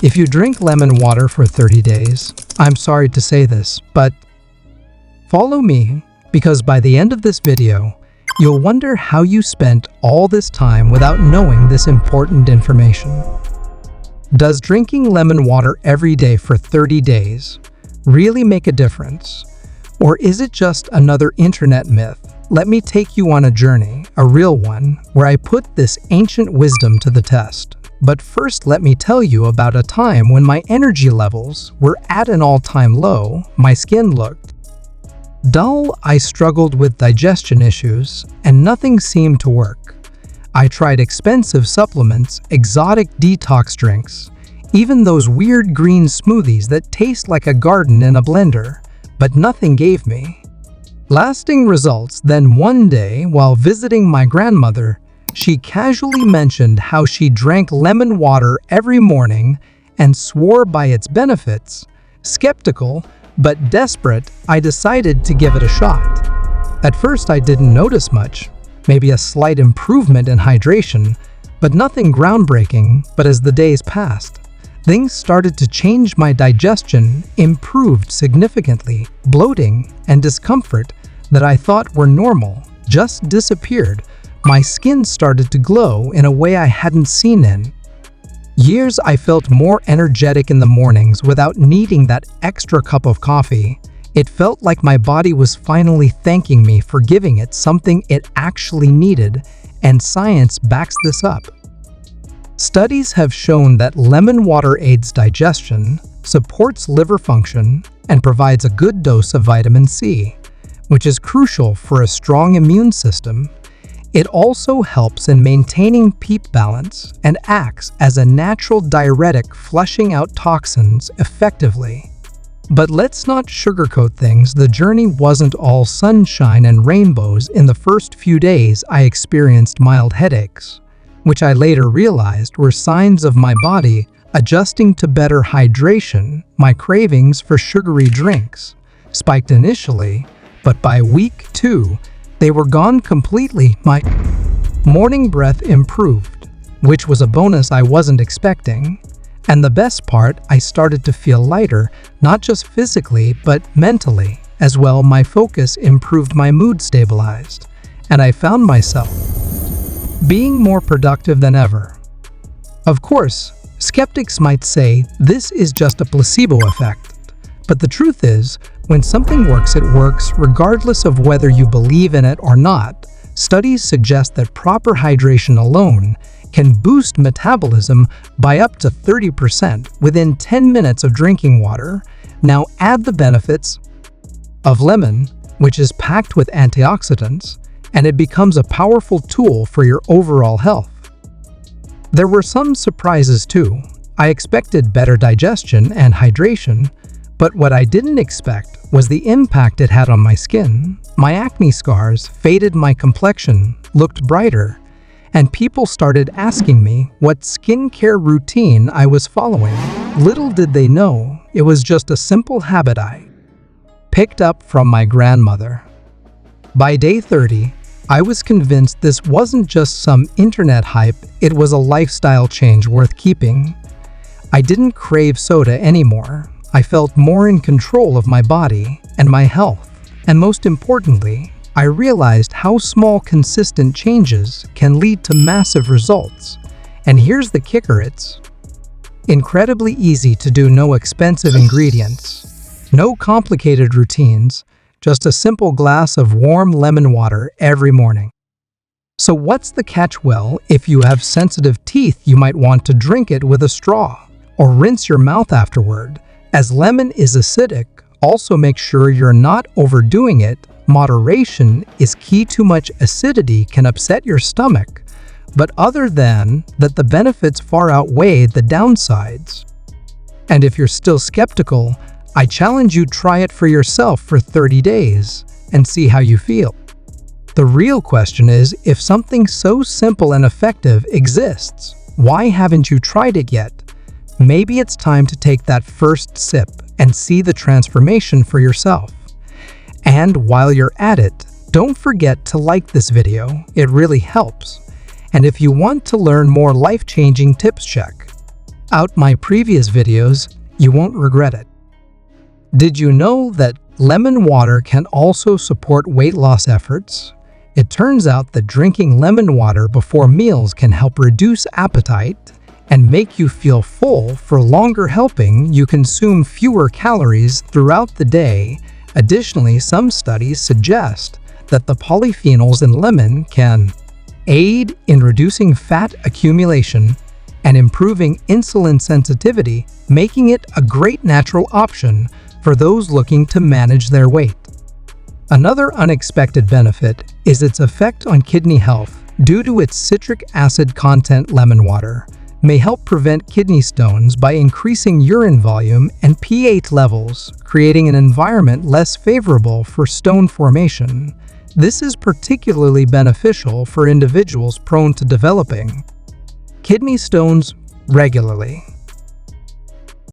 If you drink lemon water for 30 days, I'm sorry to say this, but follow me, because by the end of this video, you'll wonder how you spent all this time without knowing this important information. Does drinking lemon water every day for 30 days really make a difference? Or is it just another internet myth? Let me take you on a journey, a real one, where I put this ancient wisdom to the test. But first, let me tell you about a time when my energy levels were at an all-time low, my skin looked dull, I struggled with digestion issues, and nothing seemed to work. I tried expensive supplements, exotic detox drinks, even those weird green smoothies that taste like a garden in a blender, but nothing gave me lasting results. Then one day, while visiting my grandmother, she casually mentioned how she drank lemon water every morning and swore by its benefits. Skeptical, but desperate, I decided to give it a shot. At first, I didn't notice much, maybe a slight improvement in hydration, but nothing groundbreaking. But as the days passed, things started to change. My digestion improved significantly. Bloating and discomfort that I thought were normal just disappeared. My skin started to glow in a way I hadn't seen in years. I felt more energetic in the mornings without needing that extra cup of coffee. It felt like my body was finally thanking me for giving it something it actually needed, and science backs this up. Studies have shown that lemon water aids digestion, supports liver function, and provides a good dose of vitamin C, which is crucial for a strong immune system. It also helps in maintaining pH balance and acts as a natural diuretic, flushing out toxins effectively. But let's not sugarcoat things. The journey wasn't all sunshine and rainbows. In the first few days, I experienced mild headaches, which I later realized were signs of my body adjusting to better hydration. My cravings for sugary drinks spiked initially, but by week 2, they were gone completely. My morning breath improved, which was a bonus I wasn't expecting. And the best part, I started to feel lighter, not just physically, but mentally as well. My focus improved, my mood stabilized, and I found myself being more productive than ever. Of course, skeptics might say this is just a placebo effect. But the truth is, when something works, it works regardless of whether you believe in it or not. Studies suggest that proper hydration alone can boost metabolism by up to 30% within 10 minutes of drinking water. Now add the benefits of lemon, which is packed with antioxidants, and it becomes a powerful tool for your overall health. There were some surprises too. I expected better digestion and hydration, but what I didn't expect was the impact it had on my skin. My acne scars faded, my complexion looked brighter, and people started asking me what skincare routine I was following. Little did they know, it was just a simple habit I picked up from my grandmother. By day 30, I was convinced this wasn't just some internet hype, it was a lifestyle change worth keeping. I didn't crave soda anymore. I felt more in control of my body and my health. And most importantly, I realized how small, consistent changes can lead to massive results. And here's the kicker, it's incredibly easy to do. No expensive ingredients, no complicated routines, just a simple glass of warm lemon water every morning. So what's the catch? Well, if you have sensitive teeth, you might want to drink it with a straw or rinse your mouth afterward, as lemon is acidic. Also make sure you're not overdoing it. Moderation is key. Too much acidity can upset your stomach, but other than that, the benefits far outweigh the downsides. And if you're still skeptical, I challenge you, try it for yourself for 30 days and see how you feel. The real question is, if something so simple and effective exists, why haven't you tried it yet? Maybe it's time to take that first sip and see the transformation for yourself. And while you're at it, don't forget to like this video, it really helps. And if you want to learn more life-changing tips, check out my previous videos, you won't regret it. Did you know that lemon water can also support weight loss efforts? It turns out that drinking lemon water before meals can help reduce appetite and make you feel full for longer, helping you consume fewer calories throughout the day. Additionally, some studies suggest that the polyphenols in lemon can aid in reducing fat accumulation and improving insulin sensitivity, making it a great natural option for those looking to manage their weight. Another unexpected benefit is its effect on kidney health. Due to its citric acid content, lemon water may help prevent kidney stones by increasing urine volume and pH levels, creating an environment less favorable for stone formation. This is particularly beneficial for individuals prone to developing kidney stones regularly.